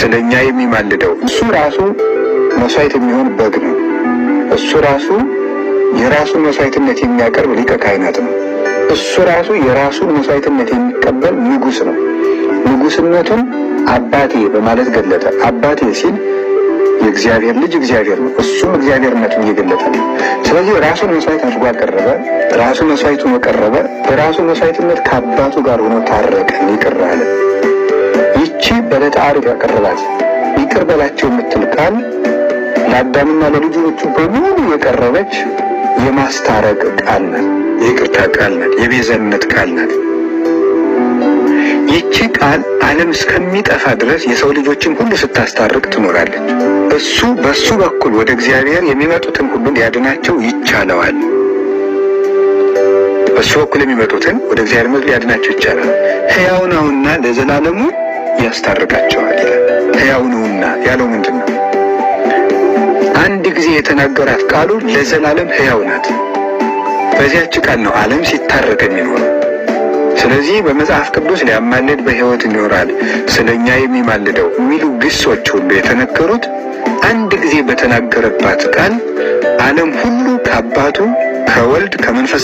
ስለኛ የሚማልደው እሱ ራሱ መስዋዕት የሚሆን በግ ነው። እሱ ራሱ የራሱን መስዋዕትነት የሚያቀርብ ሊቀ ካህናት ነው። እሱ ራሱ የራሱን መስዋዕትነት የሚቀበል ንጉሥ ነው። ንጉሥነቱን አባቴ በማለት ገለጠ። አባቴ ሲል የእግዚአብሔር ልጅ እግዚአብሔር ነው። እሱም እግዚአብሔርነቱን እየገለጠ ነው። ስለዚህ ራሱን መስዋዕት አድርጎ አቀረበ። ራሱ መስዋዕቱን አቀረበ። በራሱ መስዋዕትነት ከአባቱ ጋር ሆኖ ታረቀ፣ ይቅር አለ። ይቺ በዕለተ ዓርብ ያቀረባት ይቅር በላቸው የምትል ቃል ለአዳምና ለልጆቹ በሙሉ የቀረበች የማስታረቅ ቃል ናት። የይቅርታ ቃል ናት። የቤዛነት ቃል ናት። ይቺ ቃል ዓለም እስከሚጠፋ ድረስ የሰው ልጆችን ሁሉ ስታስታርቅ ትኖራለች። እሱ በሱ በኩል ወደ እግዚአብሔር የሚመጡትን ሁሉ ሊያድናቸው ይቻለዋል። በሱ በኩል የሚመጡትን ወደ እግዚአብሔር ሊያድናቸው ይቻላል። ሕያው ነውና ለዘላለሙ ያስታርቃቸዋል ይላል። ሕያው ነውና ያለው ምንድን ነው? አንድ ጊዜ የተናገራት ቃሉ ለዘላለም ሕያው ናት። በዚያች ቃል ነው ዓለም ሲታረቅ የሚኖረው። ስለዚህ በመጽሐፍ ቅዱስ ሊያማልድ በሕይወት ይኖራል፣ ስለኛ የሚማልደው የሚሉ ግሶች ሁሉ የተነገሩት አንድ ጊዜ በተናገረባት ቃል ዓለም ሁሉ ከአባቱ ከወልድ ከመንፈስ